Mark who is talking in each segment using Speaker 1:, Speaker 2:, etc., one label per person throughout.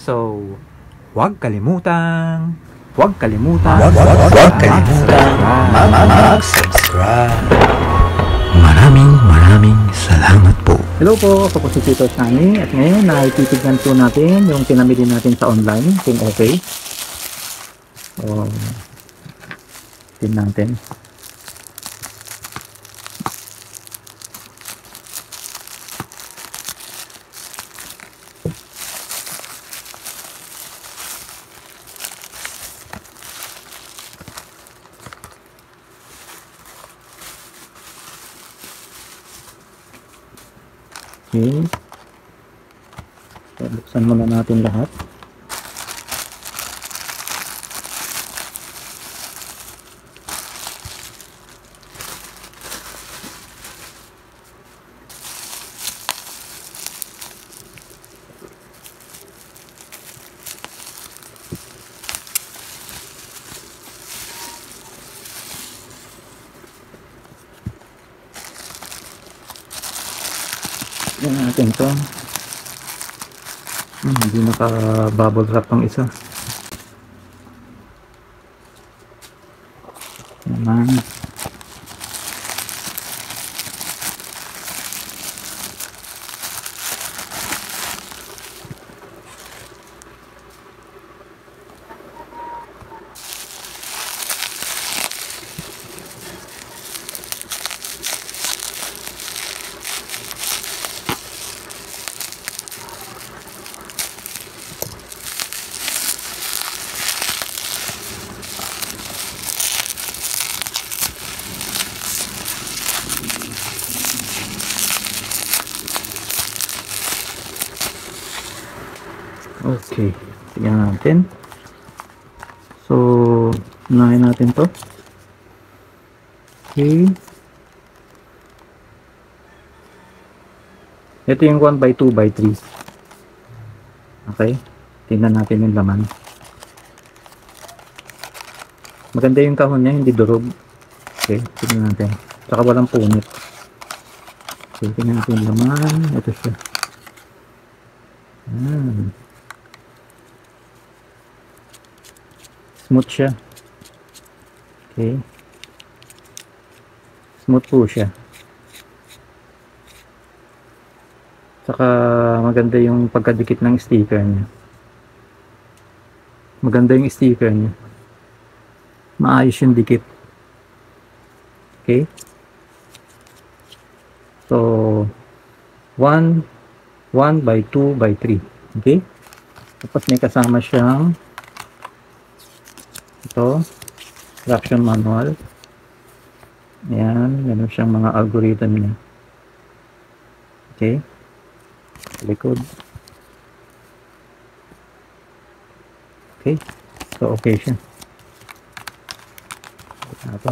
Speaker 1: So, huwag kalimutang
Speaker 2: mag-subscribe.
Speaker 1: Maraming salamat po. Hello po, ako po si Tito Shani at ngayon nakititignan po natin yung pinamili natin sa online kung okay. So, tingnan natin. Okay. So, buksan muna natin lahat. Yan natin to. Hindi naka-bubble wrap ang isa. Naman. Okay, tingnan natin. So, unahin natin to. Okay. Ito yung 1x2x3. Okay. Tingnan natin yung laman. Maganda yung kahon niya, hindi durog. Okay, tingnan natin. Saka walang punit. Okay, tingnan natin yung laman. Ito siya. Smooth siya. Okay. Smooth po siya. Saka maganda yung pagkadikit ng sticker niya. Maganda yung sticker niya. Maayos yung dikit. Okay. So 1x2x3. Okay. Tapos may kasama siyang ito, instruction manual. Ayan, meron siyang mga algorithm niya. Okay. Likod. Okay. So, okay siya. Ito.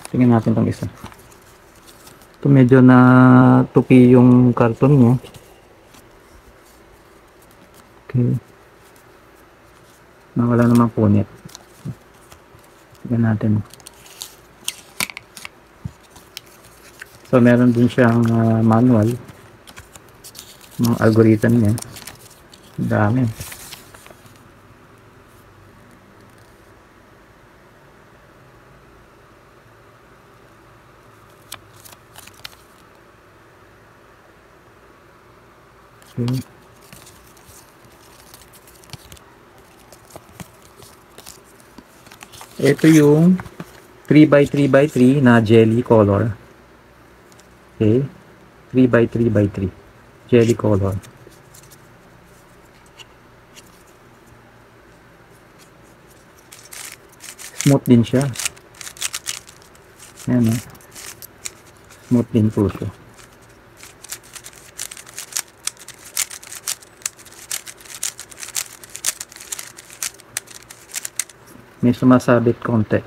Speaker 1: Tingnan natin itong isa. Ito medyo na tupi yung karton niya. Okay. Wala namang punit. Tingnan natin. So meron din siyang manual. Mga algorithm niya. Dami. Okay. Ito yung 3x3x3 na jelly color. Okay. 3x3x3 jelly color. Smooth din siya. Ayan, smooth din po siya. May sumasabit konti.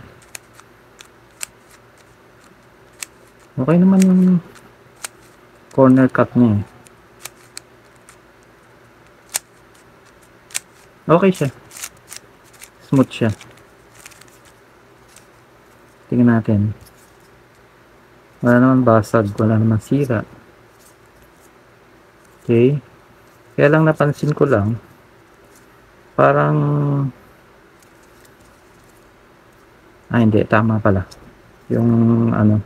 Speaker 1: Okay naman yung corner cut niya. Okay siya. Smooth siya. Tingnan natin. Wala naman basag, wala naman sira. Okay. Kaya lang napansin ko lang, parang hindi, tama pala. Yung ano,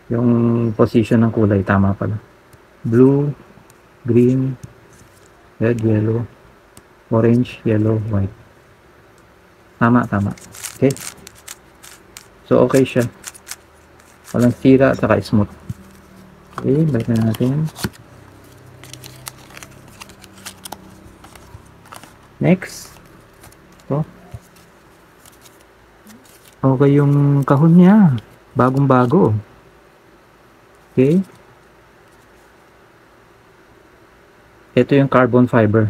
Speaker 1: yung position ng kulay, tama pala. Blue, green, red, yellow, orange, yellow, white. Tama. Okay. So, okay siya. Walang sira at saka smooth. Okay, balik na natin. Next. Ito. Okay yung kahon niya. Bagong-bago. Okay. Ito yung carbon fiber.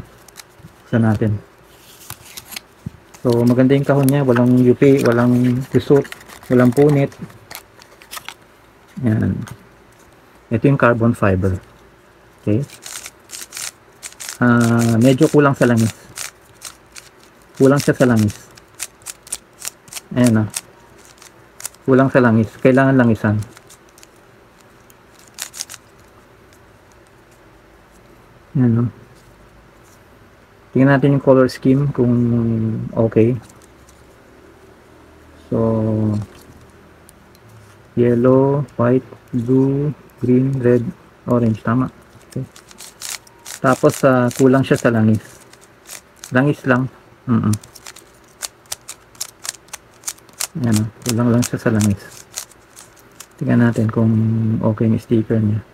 Speaker 1: Buksan natin. So, maganda yung kahon niya. Walang UP, walang tusok, walang punit. Yan. Ito yung carbon fiber. Okay. Medyo kulang sa langis. Kulang siya sa langis. Ayan na. Kulang sa langis. Kailangan langisan. Ayan o. Tingnan natin yung color scheme kung okay. So, yellow, white, blue, green, red, orange. Tama. Okay. Tapos, kulang siya sa langis. Langis lang. Ayan o. Kulang lang siya sa langis. Tingnan natin kung okay yung sticker niya.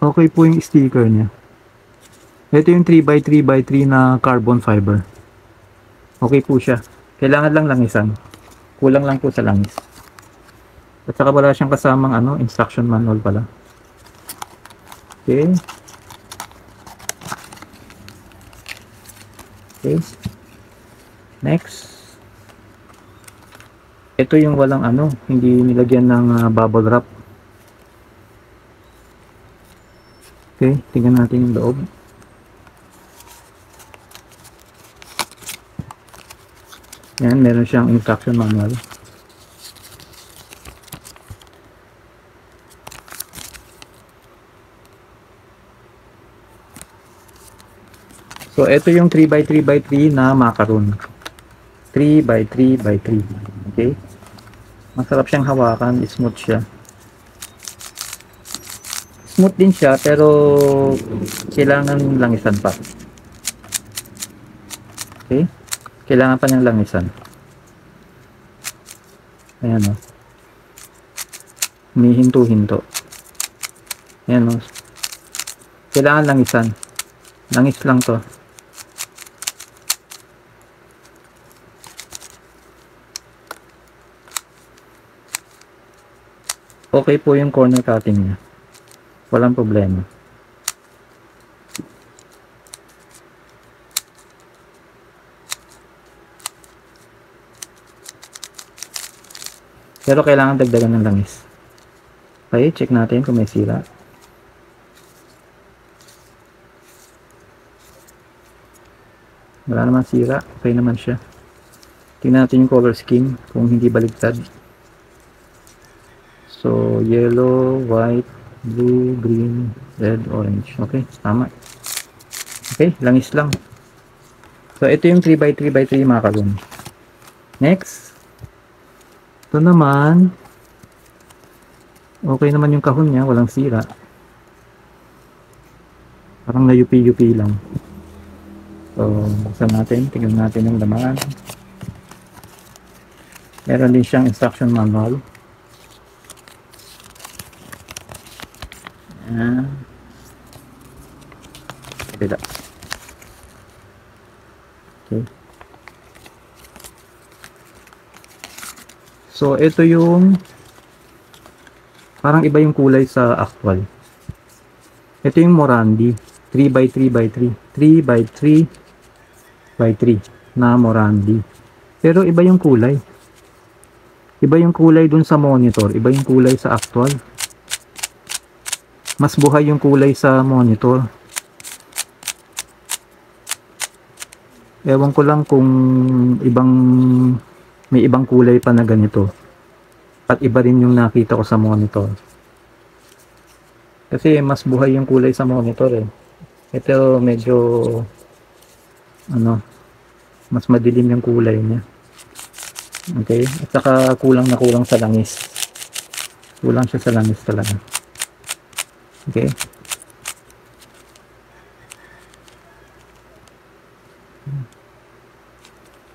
Speaker 1: Okay po yung sticker niya. Ito yung 3x3x3 na carbon fiber. Okay po siya. Kailangan lang langisan. Kulang lang po sa langis. At saka wala siyang kasamang instruction manual pala. Okay. Okay. Next. Ito yung walang hindi nilagyan ng bubble wrap. Okay, tingnan natin yung loob. Yan, meron siyang instruction manual. So, ito yung 3x3x3 na macaron. 3x3x3. Okay? Masarap siyang hawakan, smooth siya. Smooth din siya, pero kailangan langisan pa. Okay? Kailangan pa niyang langisan. Ayan o. Humihinto-hinto. Ayan o. Kailangan langisan. Langis lang to. Okay po yung corner cutting niya. Walang problema. Pero kailangan dagdagan ng langis. Okay, check natin kung may sira. Wala naman sira. Okay naman siya. Tingnan natin yung color scheme kung hindi baligtad. So, yellow, white, blue, green, red, orange. Okay, tama. Okay, langis lang. So, ito yung 3x3x3 macaron. Next. Ito naman. Okay naman yung kahon niya. Walang sira. Parang na-UP-UP lang. So, buksan natin. Tingnan natin yung laman. Meron din siyang instruction manual. Kabila. Okay. So, ito yung parang iba yung kulay sa actual. Ito yung Morandi. 3x3x3. 3x3x3 na Morandi. Pero iba yung kulay. Iba yung kulay dun sa monitor. Iba yung kulay sa actual. mas buhay yung kulay sa monitor. Ewan ko lang kung may ibang kulay pa na ganito. At iba rin yung nakita ko sa monitor. Kasi mas buhay yung kulay sa monitor eh. Ito medyo mas madilim yung kulay niya. Okay? At saka kulang na kulang sa langis. Kulang siya sa langis talaga. Okay?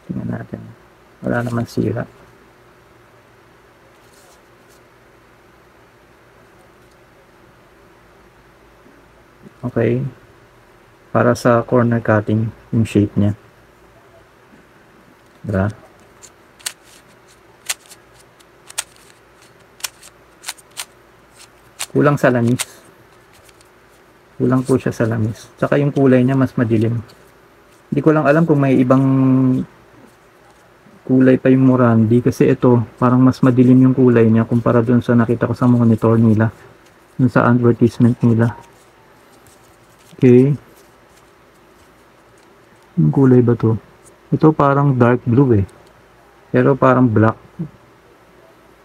Speaker 1: Tingnan natin. Wala naman sira. Okay. Para sa corner cutting, yung shape niya. Diba? Kulang sa langis. Kulang po siya sa langis. Tsaka yung kulay niya mas madilim. Hindi ko lang alam kung may ibang kulay pa yung Morandi. Kasi ito, parang mas madilim yung kulay niya kumpara dun sa nakita ko sa monitor nila. Dun sa advertisement nila. Okay. Yung kulay ba to? Ito parang dark blue eh. Pero parang black.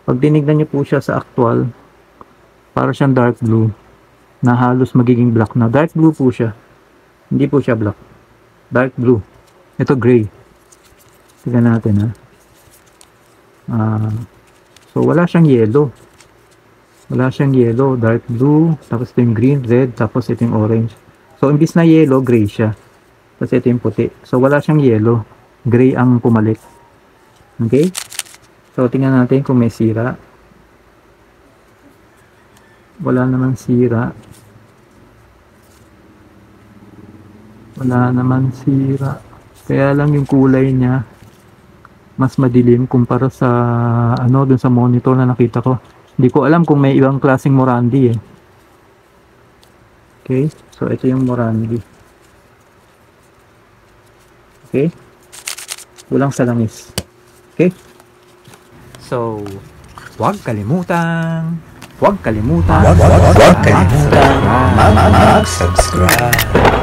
Speaker 1: Pag tinignan niyo po siya sa actual, para siyang dark blue na halos magiging black na. Dark blue po siya. Hindi po siya black. Dark blue. Ito gray. Tignan natin ha. So wala siyang yellow. Wala siyang yellow. Dark blue. Tapos ito yung green, red. Tapos ito yung orange. So imbis na yellow, gray siya. Tapos ito yung puti. So wala siyang yellow. Gray ang pumalit. Okay? So tingnan natin kung may sira. Wala naman sira. Wala naman sira. Kaya lang yung kulay niya mas madilim kumpara sa dun sa monitor na nakita ko. Hindi ko alam kung may ibang klaseng Morandi eh. Okay? So ito yung Morandi. Okay? Kulang sa langis. Okay? So, huwag kalimutan mag-subscribe.